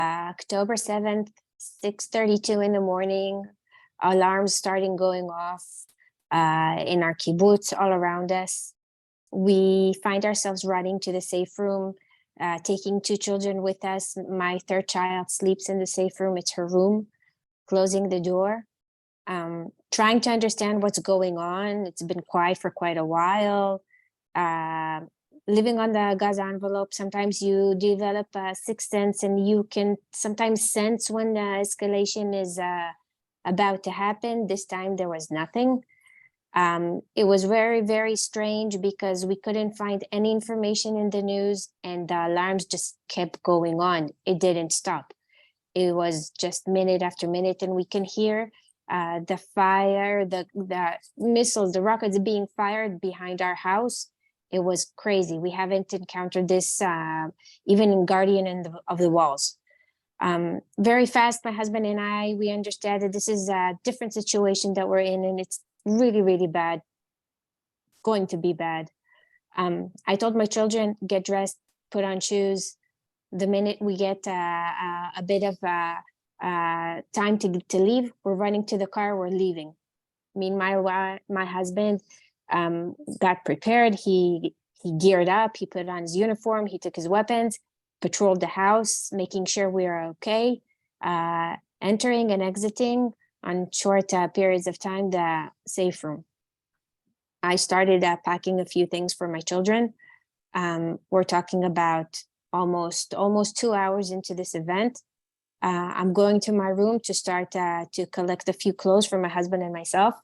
October 7th, 6:32 in the morning, alarms starting going off in our kibbutz all around us. We find ourselves running to the safe room, taking 2 children with us. My 3rd child sleeps in the safe room. It's her room, closing the door, trying to understand what's going on. It's been quiet for quite a while. Living on the Gaza envelope, sometimes you develop a sixth sense and you can sometimes sense when the escalation is about to happen. This time there was nothing. It was very, very strange because we couldn't find any information in the news and the alarms just kept going on. It didn't stop. It was just minute after minute, and we can hear the fire, the missiles, the rockets being fired behind our house. It was crazy. We haven't encountered this even in Guardian of the Walls. Very fast, my husband and I, we understand that this is a different situation that we're in, and it's really, really bad, going to be bad. I told my children, get dressed, put on shoes. The minute we get a bit of time to leave, we're running to the car, we're leaving. Meanwhile, my husband got prepared. He geared up, he put on his uniform, he took his weapons, patrolled the house, making sure we are okay, entering and exiting on short periods of time the safe room. I started packing a few things for my children. We're talking about almost 2 hours into this event. I'm going to my room to start to collect a few clothes for my husband and myself.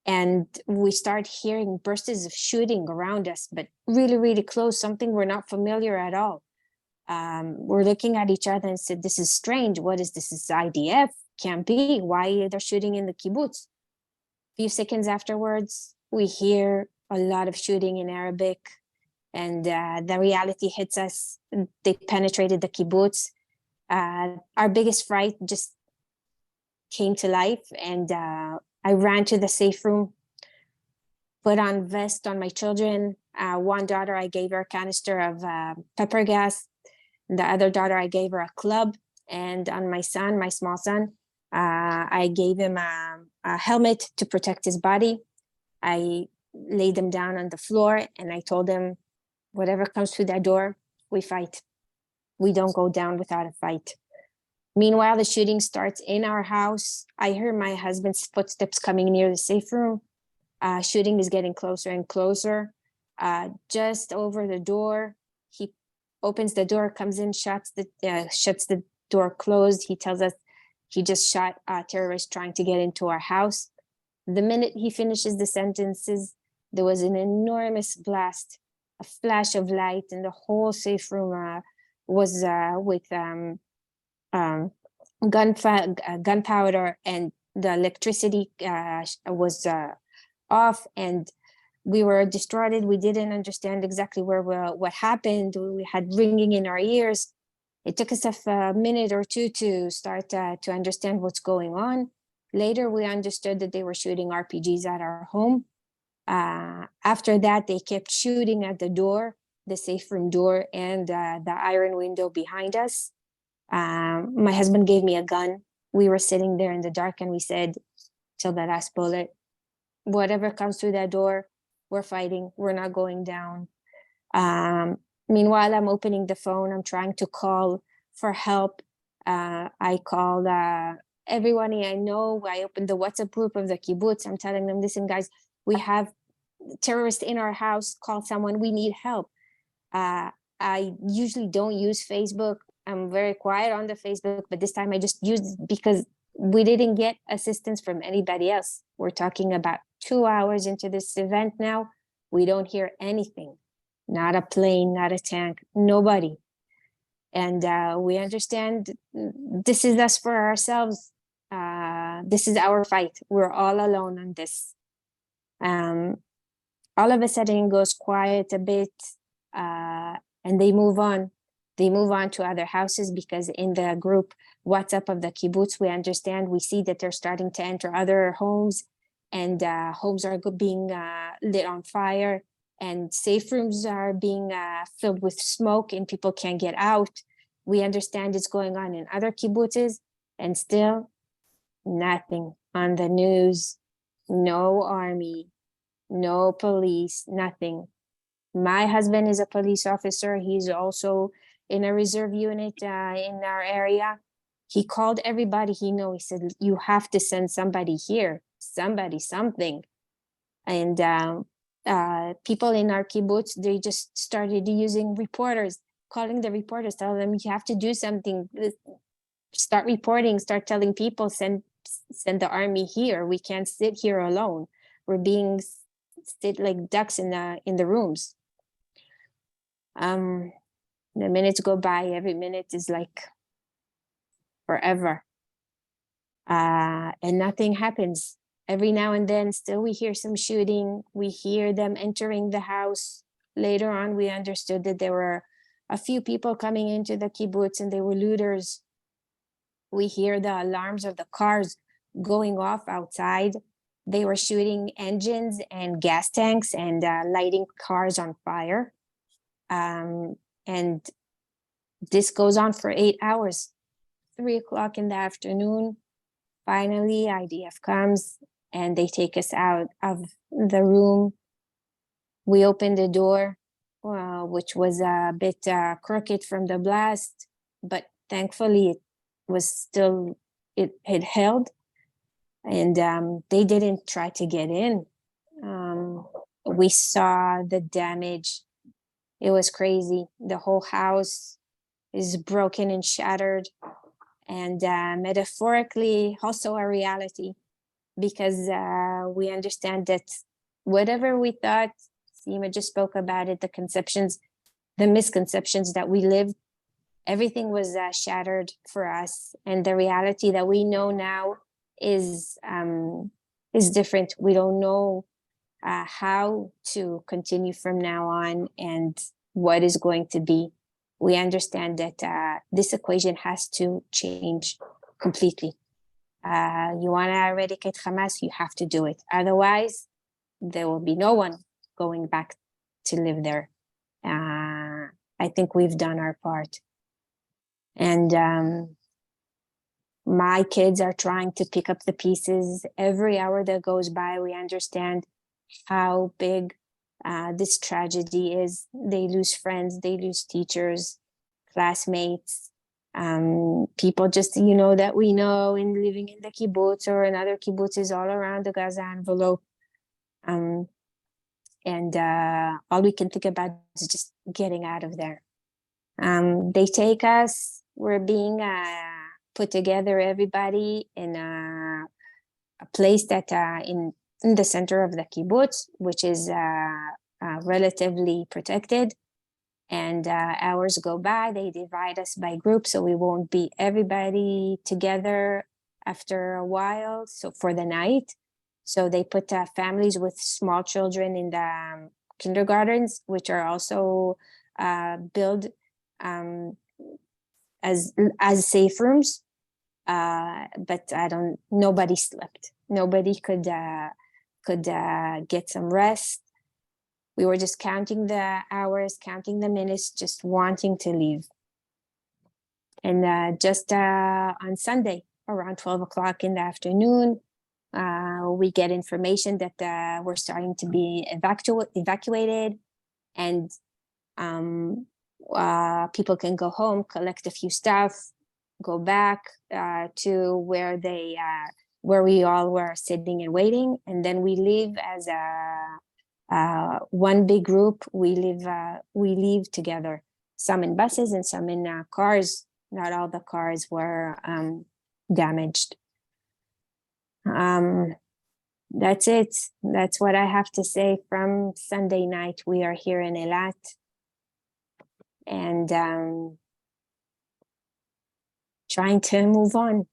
And we start hearing bursts of shooting around us, but really, really close, something we're not familiar at all. We're looking at each other and said, this is strange. What is this? Is IDF? Can't be. Why they're shooting in the kibbutz? A few seconds afterwards, we hear a lot of shooting in Arabic, and the reality hits us. They penetrated the kibbutz. Our biggest fright just came to life, and I ran to the safe room, put on vest on my children. One daughter, I gave her a canister of pepper gas. The other daughter, I gave her a club. And on my son, my small son, I gave him a helmet to protect his body. I laid him down on the floor and I told him, whatever comes through that door, we fight. We don't go down without a fight. Meanwhile, the shooting starts in our house. I hear my husband's footsteps coming near the safe room. Shooting is getting closer and closer. Just over the door, he opens the door, comes in, shuts the door closed. He tells us he just shot a terrorist trying to get into our house. The minute he finishes the sentences, there was an enormous blast, a flash of light, and the whole safe room was with gunpowder, and the electricity was off, and we were distraught. We didn't understand exactly what happened. We had ringing in our ears. It took us a minute or two to start to understand what's going on. Later, we understood that they were shooting RPGs at our home. After that, they kept shooting at the door, the safe room door, and the iron window behind us. My husband gave me a gun. We were sitting there in the dark and we said, till the last bullet, whatever comes through that door, we're fighting. We're not going down. Meanwhile, I'm opening the phone. I'm trying to call for help. I called everyone I know. I opened the WhatsApp group of the kibbutz. I'm telling them, listen, guys, we have terrorists in our house. Call someone. We need help. I usually don't use Facebook. I'm very quiet on the Facebook, but this time I just used it because we didn't get assistance from anybody else. We're talking about 2 hours into this event now. We don't hear anything, not a plane, not a tank, nobody. And we understand this is us for ourselves. This is our fight. We're all alone on this. All of a sudden it goes quiet a bit, and they move on. They move on to other houses because in the group WhatsApp of the kibbutz, we understand, we see that they're starting to enter other homes, and homes are being lit on fire, and safe rooms are being filled with smoke, and people can't get out. We understand it's going on in other kibbutzes, and still nothing on the news, no army, no police, nothing. My husband is a police officer. He's also in a reserve unit in our area. He called everybody he knows. He said, you have to send somebody here, something. And people in our kibbutz, they just started using reporters, calling the reporters, telling them you have to do something, start reporting, start telling people, send the army here. We can't sit here alone. We're being sit like ducks in the rooms. The minutes go by, every minute is like forever. And nothing happens. Every now and then, still we hear some shooting. We hear them entering the house. Later on, we understood that there were a few people coming into the kibbutz and they were looters. We hear the alarms of the cars going off outside. They were shooting engines and gas tanks and lighting cars on fire. And this goes on for 8 hours. 3 o'clock in the afternoon, finally IDF comes and they take us out of the room. We open the door, which was a bit crooked from the blast, but thankfully it held, and they didn't try to get in. We saw the damage. It was crazy. The whole house is broken and shattered, and metaphorically also a reality, because we understand that whatever we thought, Seema just spoke about it, the misconceptions that we lived, everything was shattered for us, and the reality that we know now is different. We don't know how to continue from now on and what is going to be. We understand that this equation has to change completely. You want to eradicate Hamas, you have to do it. Otherwise, there will be no one going back to live there. I think we've done our part. And my kids are trying to pick up the pieces. Every hour that goes by, we understand how big this tragedy is. They lose friends, they lose teachers, classmates, people just, that we know and living in the kibbutz or in other kibbutzes all around the Gaza envelope. And all we can think about is just getting out of there. They take us, we're being put together, everybody in a place that in the center of the kibbutz, which is relatively protected. And hours go by, they divide us by groups, so we won't be everybody together after a while, so for the night. So they put families with small children in the kindergartens, which are also built as safe rooms. But nobody slept. Nobody could get some rest. We were just counting the hours, counting the minutes, just wanting to leave. And just on Sunday, around 12 o'clock in the afternoon, we get information that we're starting to be evacuated, and people can go home, collect a few stuff, go back to where we all were sitting and waiting, and then we leave as one big group. We leave together, some in buses and some in cars. Not all the cars were damaged. That's it. That's what I have to say from Sunday night. We are here in Eilat, and trying to move on.